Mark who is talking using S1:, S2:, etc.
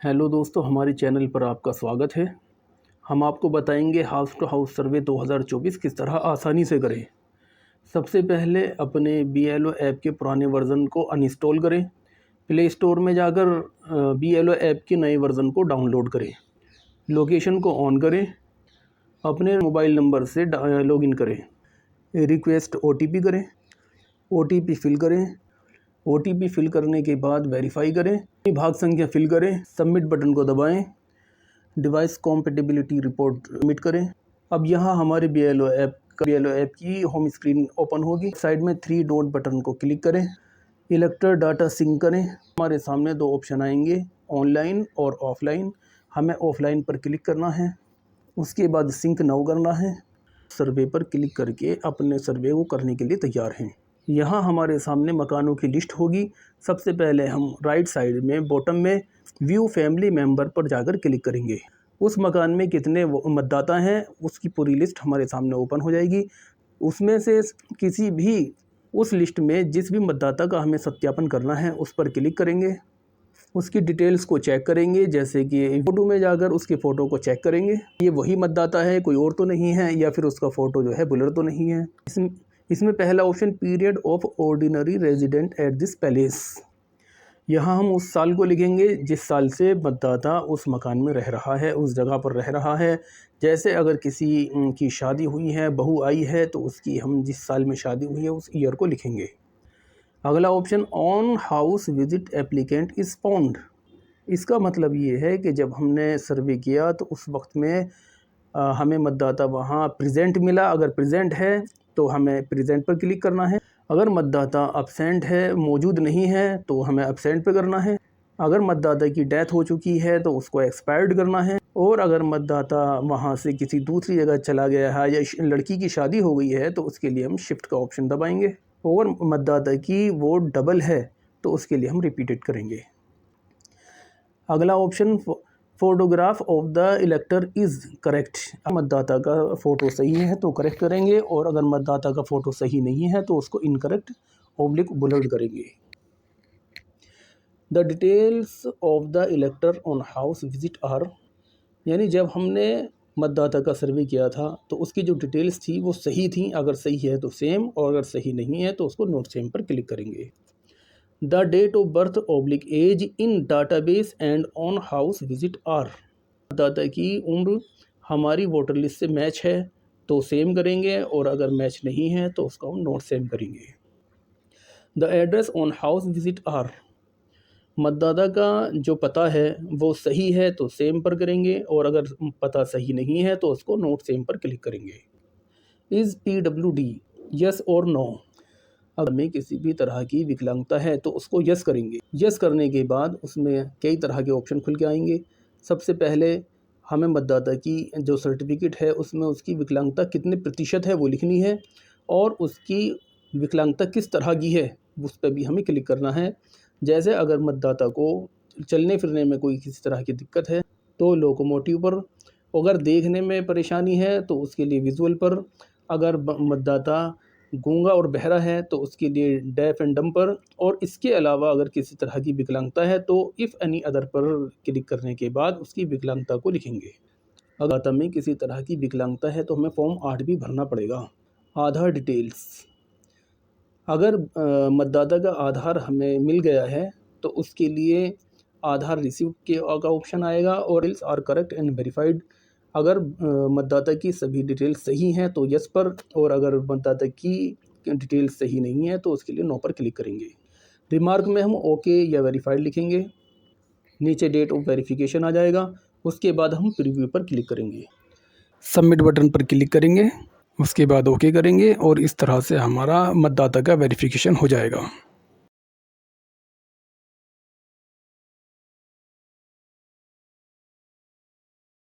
S1: Hello दोस्तों, हमारे channel पर आपका स्वागत है। हम आपको बताएंगे हाउस टू हाउस सर्वे 2024 किस तरह आसानी से करें। सबसे पहले अपने BLO ऐप के पुराने वर्ज़न को अनइंस्टॉल करें। प्ले स्टोर में जाकर BLO ऐप के नए वर्ज़न को डाउनलोड करें। लोकेशन को ऑन करें। अपने मोबाइल नंबर से लॉगिन करें। रिक्वेस्ट OTP करें। OTP फिल करें। OTP फिल करने के बाद वेरीफाई करें। भाग संख्या फिल करें। सबमिट बटन को दबाएं। डिवाइस कॉम्पेटिबिलिटी रिपोर्ट सबमिट करें। अब यहाँ हमारे BLO ऐप की होम स्क्रीन ओपन होगी। साइड में 3 डॉट बटन को क्लिक करें। इलेक्टर डाटा सिंक करें। हमारे सामने 2 ऑप्शन आएंगे, ऑनलाइन और ऑफलाइन। हमें ऑफलाइन पर क्लिक करना है। उसके बाद सिंक नाउ करना है। सर्वे पर क्लिक करके अपने सर्वे को करने के लिए तैयार हैं। यहाँ हमारे सामने मकानों की लिस्ट होगी। सबसे पहले हम राइट साइड में बॉटम में व्यू फैमिली मेंबर पर जाकर क्लिक करेंगे। उस मकान में कितने मतदाता हैं उसकी पूरी लिस्ट हमारे सामने ओपन हो जाएगी। उसमें से किसी भी उस लिस्ट में जिस भी मतदाता का हमें सत्यापन करना है उस पर क्लिक करेंगे। उसकी डिटेल्स को चेक करेंगे, जैसे कि फ़ोटो में जाकर उसकी फ़ोटो को चेक करेंगे, ये वही मतदाता है, कोई और तो नहीं है, या फिर उसका फ़ोटो जो है ब्लर तो नहीं है। इसमें पहला option period of ordinary resident at this palace. यहाँ हम उस साल को लिखेंगे जिस साल से मतदाता उस मकान में रह रहा है, उस जगह पर रह रहा है। जैसे अगर किसी की शादी हुई है, बहू आई है, तो उसकी हम जिस साल में शादी हुई है उस ईयर को लिखेंगे। अगला option on house visit applicant is found. इसका मतलब ये है कि जब हमने सर्वे किया तो उस वक्त में हमें मतदाता वहाँ प्रेजेंट मिला। अगर प्रेजेंट है तो हमें प्रेजेंट पर क्लिक करना है। अगर मतदाता अब्सेंट है, मौजूद नहीं है, तो हमें अब्सेंट पर करना है। अगर मतदाता की डेथ हो चुकी है तो उसको एक्सपायर्ड करना है। और अगर मतदाता वहाँ से किसी दूसरी जगह चला गया है या लड़की की शादी हो गई है तो उसके लिए हम शिफ्ट का ऑप्शन दबाएंगे। और मतदाता की वोट डबल है तो उसके लिए हम रिपीटेड करेंगे। अगला option photograph of the इलेक्टर is correct. मतदाता का फ़ोटो सही है तो करेक्ट करेंगे, और अगर मतदाता का फ़ोटो सही नहीं है तो उसको इनकरेक्ट ऑब्लिक बुलर्ड करेंगे। The details of the इलेक्टर on house visit are, यानी जब हमने मतदाता का सर्वे किया था तो उसकी जो डिटेल्स थी वो सही थी। अगर सही है तो सेम, और अगर सही नहीं है तो उसको नोट सेम पर क्लिक करेंगे। The date of birth oblique age in database and on house visit are. मतदाता की उम्र हमारी वोटर लिस्ट से मैच है तो सेम करेंगे, और अगर मैच नहीं है तो उसको हम नोट सेम करेंगे। The address on house visit are. मतदाता का जो पता है वो सही है तो सेम पर करेंगे, और अगर पता सही नहीं है तो उसको नोट सेम पर क्लिक करेंगे। इज़ PWD यस और नो। अगर हमें किसी भी तरह की विकलांगता है तो उसको यस करेंगे। यस करने के बाद उसमें कई तरह के ऑप्शन खुल के आएंगे। सबसे पहले हमें मतदाता की जो सर्टिफिकेट है उसमें उसकी विकलांगता कितने प्रतिशत है वो लिखनी है, और उसकी विकलांगता किस तरह की है उस पर भी हमें क्लिक करना है। जैसे अगर मतदाता को चलने फिरने में कोई किसी तरह की दिक्कत है तो लोकोमोटिव पर, अगर देखने में परेशानी है तो उसके लिए विजुअल पर, अगर मतदाता गूंगा और बहरा है तो उसके लिए डेफ एंड डम पर, और इसके अलावा अगर किसी तरह की विकलांगता है तो इफ़ एनी अदर पर क्लिक करने के बाद उसकी विकलांगता को लिखेंगे। अगर हमें किसी तरह की विकलांगता है तो हमें फॉर्म 8 भी भरना पड़ेगा। आधार डिटेल्स। अगर मतदाता का आधार हमें मिल गया है तो उसके लिए आधार रिसीव्ड का ऑप्शन आएगा, और details are correct and verified. अगर मतदाता की सभी डिटेल्स सही हैं तो यस पर, और अगर मतदाता की डिटेल्स सही नहीं है तो उसके लिए नो पर क्लिक करेंगे। रिमार्क में हम ओके या वेरीफाइड लिखेंगे। नीचे डेट ऑफ वेरिफिकेशन आ जाएगा। उसके बाद हम प्रीव्यू पर क्लिक करेंगे। सबमिट बटन पर क्लिक करेंगे। उसके बाद ओके करेंगे, और इस तरह से हमारा मतदाता का वेरिफिकेशन हो जाएगा।